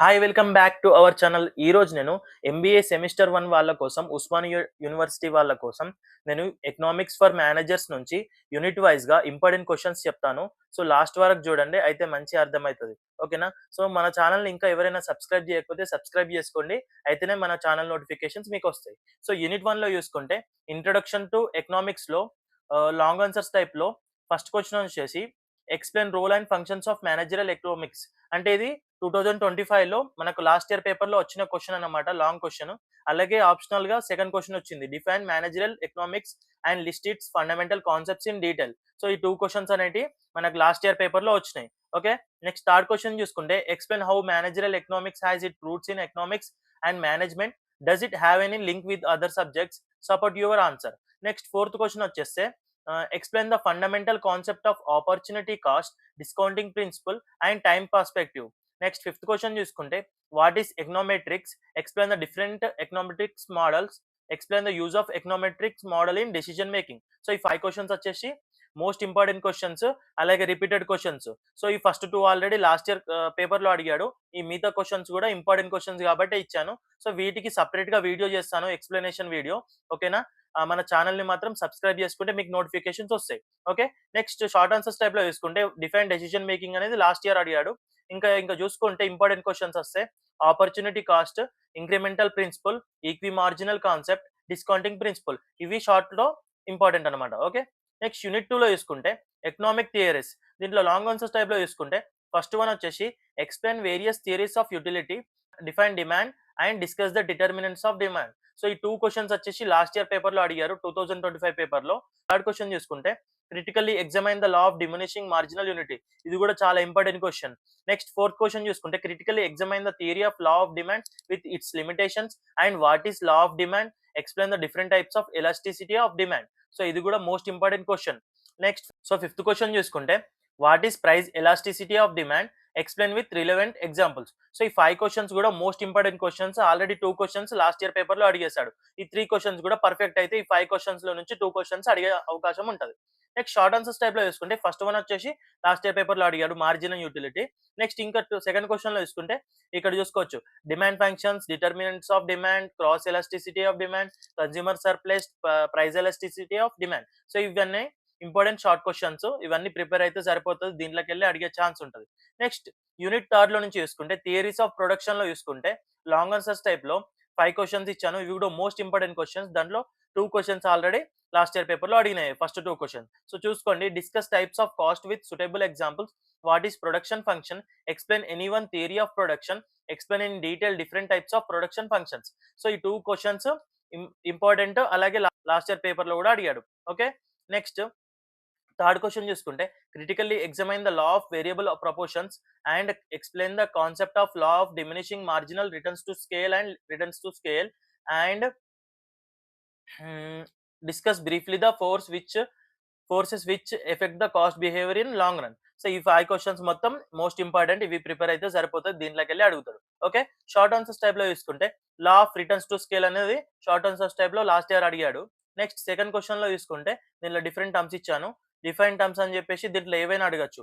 Hi welcome back to our channel. ఈరోజు నేను MBA semester 1 వాళ్ళ కోసం ఉస్మానియా యూనివర్సిటీ వాళ్ళ కోసం నేను ఎకనామిక్స్ ఫర్ మేనేజర్స్ నుంచి యూనిట్ వైజ్గా ఇంపార్టెంట్ క్వశ్చన్స్ చెప్తాను. సో లాస్ట్ వరకు చూడండి, అయితే మంచి అర్థమవుతుంది. ఓకేనా? సో మన ఛానల్ని ఇంకా ఎవరైనా సబ్స్క్రైబ్ చేయకపోతే సబ్స్క్రైబ్ చేసుకోండి, అయితేనే మన ఛానల్ నోటిఫికేషన్స్ మీకు వస్తాయి. సో యూనిట్ 1లో చూసుకుంటే ఇంట్రొడక్షన్ టు ఎకనామిక్స్లో లాంగ్ ఆన్సర్స్ టైప్లో ఫస్ట్ క్వశ్చన్ వచ్చేసి explain role and functions of managerial economics. అంటే ఇది 2025లో మనకు లాస్ట్ ఇయర్ పేపర్లో వచ్చిన క్వశ్చన్ అన్నమాట, లాంగ్ క్వశ్చన్. అలాగే ఆప్షనల్ గా సెకండ్ క్వశ్చన్ వచ్చింది, define managerial economics and list its fundamental concepts in detail. So ఈ టూ క్వశ్చన్స్ అనేవి మనకు లాస్ట్ ఇయర్ పేపర్లో వచ్చినాయి. ఓకే, నెక్స్ట్ థర్డ్ క్వశ్చన్ చూసుకుంటే explain how managerial economics has its roots in economics and management, does it have any link with other subjects, support your answer. Next fourth question వచ్చేస్తే explain the fundamental concept of opportunity cost, discounting principle and time perspective. Next fifth question చూసుకుంటే what is econometrics, explain the different econometrics models, explain the use of econometrics model in decision making. So ఈ 5 questions వచ్చేసి most important questions, అలాగే repeated questions. So ఈ first 2 already last year పేపర్లో అడిగాడు. ఈ మిగతా questions కూడా ఇంపార్టెంట్ క్వశ్చన్స్ కాబట్టి ఇచ్చాను. సో వీటికి సపరేట్ గా వీడియో చేస్తాను, ఎక్స్ప్లెనేషన్ వీడియో. ఓకేనా? మన ఛానల్ని మాత్రం సబ్స్క్రైబ్ చేసుకుంటే మీకు నోటిఫికేషన్స్ వస్తాయి. ఓకే, నెక్స్ట్ షార్ట్ ఆన్సర్స్ టైప్లో చూసుకుంటే డిఫైన్ డెసిషన్ మేకింగ్ అనేది లాస్ట్ ఇయర్ అడిగాడు. ఇంకా చూసుకుంటే ఇంపార్టెంట్ క్వశ్చన్స్ వస్తే opportunity cost, incremental principle, equi marginal concept, discounting principle. ఇవి షార్ట్ లో ఇంపార్టెంట్ అనమాట. ఓకే, నెక్స్ట్ యూనిట్ 2లో చూసుకుంటే ఎకనామిక్ థియరీస్. దీంట్లో లాంగ్ ఆన్సర్స్ టైప్ లో చూసుకుంటే ఫస్ట్ వన్ వచ్చేసి explain various theories of utility, define demand and discuss the determinants of demand. So ఈ 2 క్వశ్చన్స్ వచ్చేసి లాస్ట్ ఇయర్ పేపర్ లో అడిగారు, 2025 పేపర్ లో. థర్డ్ క్వశ్చన్ చూసుకుంటే critically examine the law of diminishing marginal unity. ఇది కూడా చాలా important question. Next fourth question చూసుకుంటే critically examine the theory of law of demand with its limitations and what is law of demand, explain the different types of elasticity of demand. So ఇది కూడా most important question. Next fifth question చూసుకుంటే what is price elasticity of demand, explain with relevant examples. So ఈ 5 questions కూడా most important questions. Already 2 questions last year paper లో అడిగేశాడు. ఈ 3 questions కూడా perfect అయితే ఈ 5 క్వశ్చన్స్ లో నుంచి 2 క్వశ్చన్స్ అడిగే అవకాశం ఉంటుంది. నెక్స్ట్ షార్ట్ ఆన్సర్స్ టైప్ లో చూసుకుంటే ఫస్ట్ వన్ వచ్చేసి లాస్ట్ ఇయర్ పేపర్ లో అడిగాడు, మార్జినల్ యూటిలిటీ. నెక్స్ట్ ఇంకా సెకండ్ క్వశ్చన్ లో చూసుకుంటే ఇక్కడ చూసుకోవచ్చు demand functions, determinants of demand, cross elasticity of demand, consumer surplus, price elasticity of demand. So ఇవన్నీ ఇంపార్టెంట్ షార్ట్ క్వశ్చన్స్. ఇవన్నీ ప్రిపేర్ అయితే సరిపోతుంది, దీంట్లోకి వెళ్ళి అడిగే ఛాన్స్ ఉంటుంది. నెక్స్ట్ యూనిట్ 3 లో నుంచి చూసుకుంటే థియరీస్ ఆఫ్ ప్రొడక్షన్ లో చూసుకుంటే లాంగ్ ఆన్సర్స్ టైప్ లో 5 క్వశ్చన్స్ ఇచ్చాను. ఇవి కూడా మోస్ట్ ఇంపార్టెంట్ క్వశ్చన్స్. దాంట్లో 2 questions already last year paper లో అడిగినాయి, ఫస్ట్ 2 క్వశ్చన్స్. సో చూసుకోండి, discuss types of cost with suitable examples, what is production function, explain any one theory of production, explain in detail different types of production functions. So ఈ 2 questions important, అలాగే last year paper లో కూడా అడిగాడు. Okay, next third question చూసుకుంటే critically examine the law of variable proportions and explain the concept of law of diminishing marginal returns to scale and returns to scale and discuss briefly the forces which effect the cost behaviour in long run. So ఈ 5 questions మొత్తం most important. ఇవి prepare అయితే సరిపోతుంది, దీంట్లోకి వెళ్ళి అడుగుతాడు. Okay, short answers type లో చూసుకుంటే law of returns to scale అనేది షార్ట్ ఆన్సర్స్ టైప్ లో లాస్ట్ ఇయర్ అడిగాడు. నెక్స్ట్ సెకండ్ క్వశ్చన్ లో చూసుకుంటే దీనిలో డిఫరెంట్ టర్మ్స్ ఇచ్చాను. డిఫైన్ టర్మ్స్ అని చెప్పేసి దీంట్లో ఏవైనా అడగచ్చు.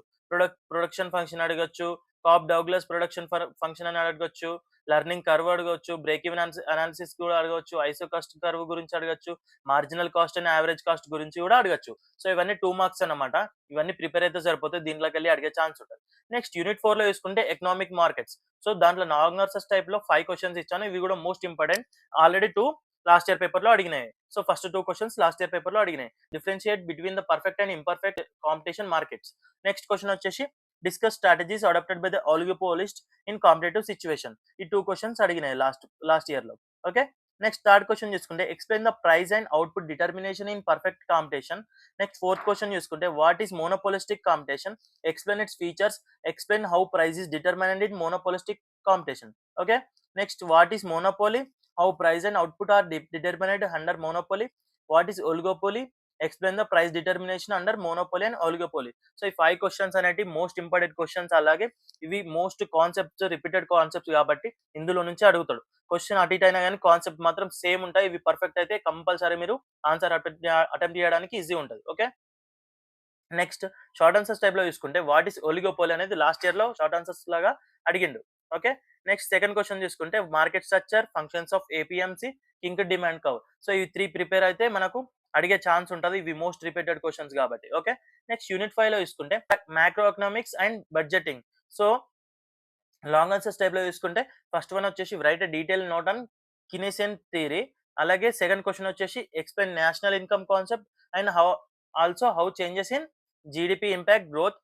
ప్రొడక్షన్ ఫంక్షన్ అడగచ్చు, కాప్ డౌగ్లస్ ప్రొడక్షన్ ఫంక్షన్ అని అడగచ్చు, లెర్నింగ్ కర్వ్ అడగచ్చు, బ్రేక్ ఈవెన్ అనాలిసిస్ కూడా అడగచ్చు, ఐసో కాస్ట్ కర్వ్ గురించి అడగచ్చు, marginal cost and average cost గురించి కూడా అడగచ్చు. సో ఇవన్నీ 2 మార్క్స్ అన్నమాట. ఇవన్నీ ప్రిపేర్ అయితే సరిపోతే దీంట్లోకి వెళ్ళి అడిగే ఛాన్స్ ఉంటుంది. నెక్స్ట్ యూనిట్ 4 లో చూసుకుంటే ఎకనామిక్ మార్కెట్స్. సో దాంట్లో లాంగ్ ఆన్సర్స్ టైప్ లో 5 క్వశ్చన్స్ ఇచ్చాను. ఇవి కూడా most important, already 2 last year paper లో అడిగినాయి. So first 2 questions last year paper లో అడిగినాయి. Differentiate between the perfect and imperfect competition markets. Next question వచ్చేసి discuss strategies adopted by the oligopolist in competitive situation. ఈ 2 questions అడిగినాయి last year లో. Okay, next third question చూసుకుంటే explain the price and output determination in perfect competition. Next fourth question చూసుకుంటే what is monopolistic competition, explain its features, explain how price is determined in monopolistic competition. Okay, next what is monopoly, how price and output are determined under monopoly, what is oligopoly, explain the price determination under monopoly and oligopoly. So ఈ 5 questions అనేవి most important questions. అలాగే ఇవి most concepts, repeated concepts కాబట్టి ఇందులో నుంచి అడుగుతాడు. Question అటు ఇటు అయినా కానీ కాన్సెప్ట్ మాత్రం సేమ్ ఉంటాయి. ఇవి పర్ఫెక్ట్ అయితే కంపల్సరీ మీరు ఆన్సర్ అటెంప్ట్ చేయడానికి ఈజీ ఉంటుంది. Okay, next short answers type లో చూసుకుంటే వాట్ ఈస్ ఒలిగోపోలీ అనేది లాస్ట్ ఇయర్ లో షార్ట్ ఆన్సర్స్ లాగా అడిగిండు. ఓకే, నెక్స్ట్ సెకండ్ క్వెషన్ చూసుకుంటే market structure, functions of APMC, కింక్ demand curve. So ఈ 3 ప్రిపేర్ అయితే మనకు అడిగే ఛాన్స్ ఉంటది. ఇవి మోస్ట్ రిపీటెడ్ క్వెషన్స్ కాబట్టి. ఓకే. నెక్స్ట్ యూనిట్ 5లో చూసుకుంటే macro economics and budgeting. So long answers టైప్‌లో చూసుకుంటే ఫస్ట్ వన్ వచ్చేసి write a detailed note on Keynesian theory. అలాగే సెకండ్ క్వెషన్ వచ్చేసి explain national income concept and how changes in GDP impact growth,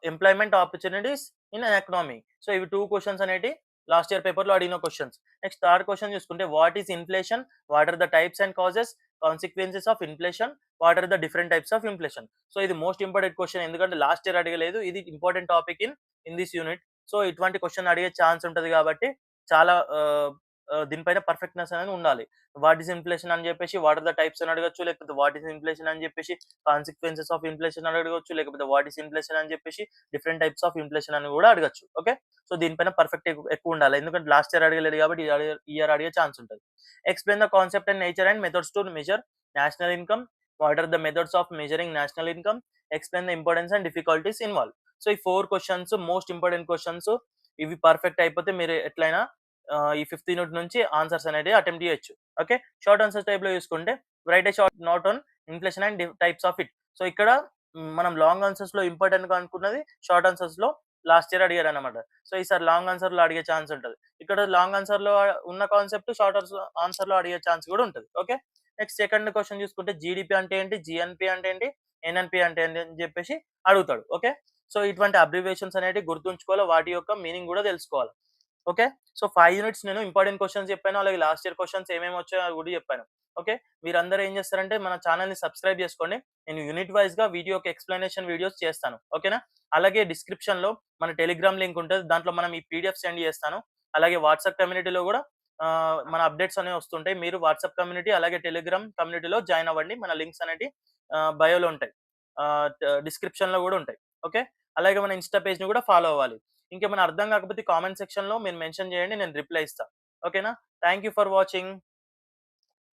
employment opportunities in economy. So ఇవి 2 questions అనేటివి last year పేపర్‌లో అడిగిన questions. Next third question చూసుకుంటే what is inflation? What are the types and causes? Consequences of inflation? What are the different types of inflation? So ఇది most important question. ఎందుకంటే last year అడగలేదు. ఇది important topic in this unit. So ఇటువంటి question అడిగే chance ఉంటది కాబట్టి చాలా దీనిపైన పర్ఫెక్ట్‌నెస్ అనేది ఉండాలి. వాట్ ఈస్ ఇన్‌ఫ్లేషన్ అని చెప్పేసి వాట్ ఆర్ ద టైప్స్ అని అడగొచ్చు. లేకపోతే వాట్ ఈస్ ఇన్‌ఫ్లేషన్ అని చెప్పేసి కాన్సిక్వెన్సెస్ ఆఫ్ ఇన్‌ఫ్లేషన్ అని అడగొచ్చు. లేకపోతే వాట్ ఈస్ ఇన్‌ఫ్లేషన్ అని చెప్పేసి డిఫరెంట్ టైప్స్ ఆఫ్ ఇన్‌ఫ్లేషన్ అని కూడా అడగొచ్చు. ఓకే. సో దీనిపైన పర్ఫెక్ట్ ఎక్కువ ఉండాలి. ఎందుకంటే లాస్ట్ ఇయర్ అడగలేదు కాబట్టి ఈ ఇయర్ అడిగే ఛాన్స్ ఉంటది. Explain the concept and nature and methods to measure national income. What are the methods of measuring national income. Explain the importance and difficulties involved. So ఈ 4 questions most important questions. ఇవి perfect అయిపోతే మీరు ఎట్లైనా ఈ 5th unit నుంచి answers అనేటివి attempt చేయొచ్చు. Okay. Short answers టైప్‌లో చూసుకుంటే right A short note on inflation and types of it. So ఇక్కడ మనం లాంగ్ ఆన్సర్స్‌లో ఇంపార్టెంట్‌గా అనుకున్నది షార్ట్ ఆన్సర్స్‌లో లాస్ట్ ఇయర్ అడిగారన్నమాట. సో ఈసారి లాంగ్ ఆన్సర్‌లో అడిగే ఛాన్స్ ఉంటది. ఇక్కడ లాంగ్ ఆన్సర్‌లో ఉన్న కాన్సెప్ట్ షార్ట్ ఆన్సర్‌లో అడిగే ఛాన్స్ కూడా ఉంటది. ఓకే. నెక్స్ట్ సెకండ్ క్వెషన్ చూసుకుంటే జీడీపీ అంటే ఏంటి? జీఎన్‌పీ అంటే ఏంటి? ఎన్ఎన్‌పీ అంటే ఏంటి అని చెప్పేసి అడుగుతాడు. ఓకే. సో ఇటువంటి అబ్రివియేషన్స్ అనేటివి గుర్తుంచుకోవాలి. వాటి యొక్క మీనింగ్ కూడా తెలుసుకోవాలి. ఓకే. సో 5 యూనిట్స్ నేను ఇంపార్టెంట్ క్వెషన్స్ చెప్పాను. అలాగే లాస్ట్ ఇయర్ క్వెషన్స్ ఏమేమి వచ్చాయో అవి కూడా చెప్పాను. ఓకే. మీరందరూ ఏం చేస్తారంటే మన ఛానెల్‌ని సబ్స్క్రైబ్ చేసుకోండి. నేను యూనిట్ వైస్‌గా వీడియో యొక్క ఎక్స్‌ప్లనేషన్ వీడియోస్ చేస్తాను. ఓకేనా? అలాగే డిస్క్రిప్షన్‌లో మన టెలిగ్రామ్ లింక్ ఉంటది. దాంట్లో మనం ఈ పీడీఎఫ్ సెండ్ చేస్తాను. అలాగే వాట్సాప్ కమ్యూనిటీలో కూడా మన అప్డేట్స్ అనేవి వస్తుంటాయి. మీరు వాట్సాప్ కమ్యూనిటీ అలాగే టెలిగ్రామ్ కమ్యూనిటీలో జాయిన్ అవ్వండి. మన లింక్స్ అనేటివి బయోలో ఉంటాయి. డిస్క్రిప్షన్‌లో కూడా ఉంటాయి. ఓకే. అలాగే మన ఇన్‌స్టా పేజ్‌ని కూడా ఫాలో అవ్వాలి. ఇంకేమైనా అర్థం కాకపోతే కామెంట్ సెక్షన్‌లో మీరు మెన్షన్ చేయండి. నేను రిప్లై ఇస్తా. ఓకేనా? Thank you for watching.